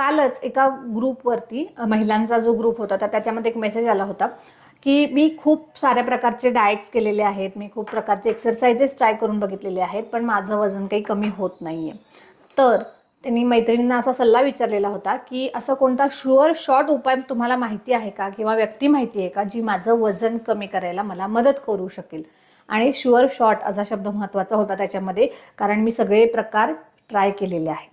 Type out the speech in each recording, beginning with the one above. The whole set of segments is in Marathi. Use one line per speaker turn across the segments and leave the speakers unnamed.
कालच एका ग्रुपवरती महिलांचा जो ग्रुप होता तर त्याच्यामध्ये एक मेसेज आला होता की मी खूप साऱ्या प्रकारचे डाएट्स केलेले आहेत, मी खूप प्रकारचे एक्सरसाइजेस ट्राय करून बघितलेले आहेत, पण माझं वजन काही कमी होत नाहीये. तर त्यांनी मैत्रिणींना असा सल्ला विचारलेला होता की असं कोणता शुअर शॉर्ट उपाय तुम्हाला माहिती आहे का किंवा व्यक्ती माहिती आहे का जी माझं वजन कमी करायला मला मदत करू शकेल. आणि शुअर शॉर्ट असा शब्द महत्त्वाचा होता त्याच्यामध्ये, कारण मी सगळे प्रकार ट्राय केलेले आहेत.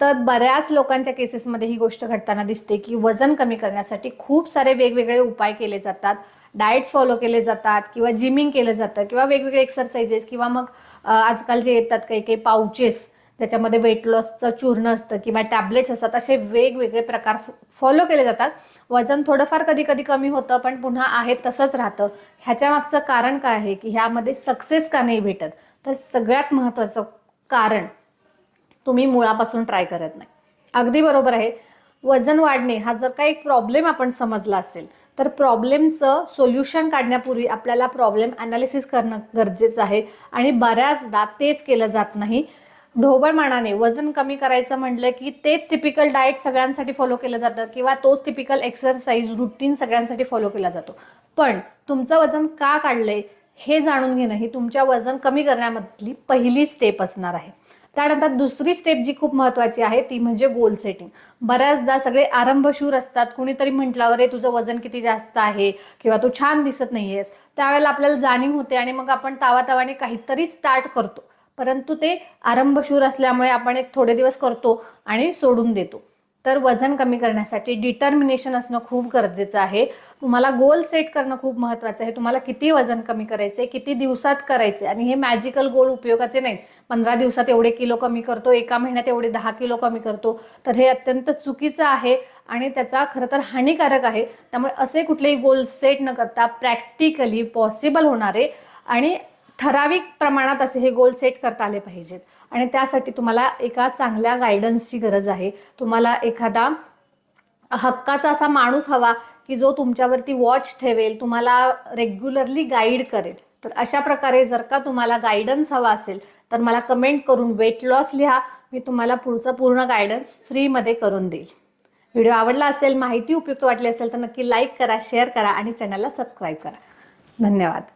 तर बऱ्याच लोकांच्या केसेसमध्ये ही गोष्ट घडताना दिसते की वजन कमी करण्यासाठी खूप सारे वेगवेगळे उपाय केले जातात, डाएट्स फॉलो केले जातात किंवा जिमिंग केलं जातं किंवा वेगवेगळे एक्सरसाइजेस किंवा मग आजकाल जे येतात काही काही पाउचेस त्याच्यामध्ये वेट लॉसचं चूर्ण असतं किंवा टॅबलेट्स असतात, असे वेगवेगळे प्रकार फॉलो केले जातात. वजन थोडंफार कधी कधी कमी होतं पण पुन्हा आहे तसंच राहतं. ह्याच्या मागचं कारण काय आहे की ह्यामध्ये सक्सेस का नाही भेटत? तर सगळ्यात महत्त्वाचं कारण तुम्ही मुळापासून ट्राय करत नाही. अगदी बरोबर आहे. वजन वाढणे हा जर काही प्रॉब्लेम आपण समजला असेल तर प्रॉब्लेमचं सोल्युशन काढण्यापूर्वी आपल्याला प्रॉब्लेम ॲनालिसिस करणं गरजेचं आहे आणि बऱ्याचदा तेच केलं जात नाही. ढोबळमानाने वजन कमी करायचं म्हटलं की तेच टिपिकल डाएट सगळ्यांसाठी फॉलो केलं जातं किंवा तोच टिपिकल एक्सरसाइज रुटीन सगळ्यांसाठी फॉलो केला जातो. पण तुमचं वजन का काढलंय हे जाणून घेणं ही तुमच्या वजन कमी करण्यामधली पहिली स्टेप असणार आहे. त्यानंतर दुसरी स्टेप जी खूप महत्त्वाची आहे ती म्हणजे गोल सेटिंग. बऱ्याचदा सगळे आरंभशूर असतात, कुणीतरी म्हटलं अरे तुझं वजन किती जास्त आहे किंवा तू छान दिसत नाहीयेस, त्यावेळेला आपल्याला जाणीव होते आणि मग आपण तावातावाने काहीतरी स्टार्ट करतो. परंतु ते आरंभशूर असल्यामुळे आपण एक थोडे दिवस करतो आणि सोडून देतो. तर वजन कमी करण्यासाठी डिटर्मिनेशन असणं खूप गरजेचं आहे. तुम्हाला गोल सेट करणं खूप महत्त्वाचं आहे. तुम्हाला किती वजन कमी करायचे, किती दिवसात करायचे, आणि हे मॅजिकल गोल उपयोगाचे नाहीत. 15 दिवसात एवढे किलो कमी करतो, एका महिन्यात एवढे 10 किलो कमी करतो, तर हे अत्यंत चुकीचं आहे आणि त्याचा खरं तर हानिकारक आहे. त्यामुळे असे कुठलेही गोल सेट न करता प्रॅक्टिकली पॉसिबल होणारे आणि ठराविक प्रमाणात असे हे गोल सेट करता आले पाहिजेत. आणि त्यासाठी तुम्हाला एका चांगल्या गायडन्सची गरज आहे. तुम्हाला एखादा हक्काचा असा माणूस हवा की जो तुमच्यावरती वॉच ठेवेल, तुम्हाला रेग्युलरली गाईड करेल. तर अशा प्रकारे जर का तुम्हाला गायडन्स हवा असेल तर मला कमेंट करून वेट लॉस लिहा. मी तुम्हाला पुढचं पूर्ण गायडन्स फ्रीमध्ये करून देईल. व्हिडिओ आवडला असेल, माहिती उपयुक्त वाटली असेल तर नक्की लाईक करा, शेअर करा आणि चॅनलला सबस्क्राईब करा. धन्यवाद.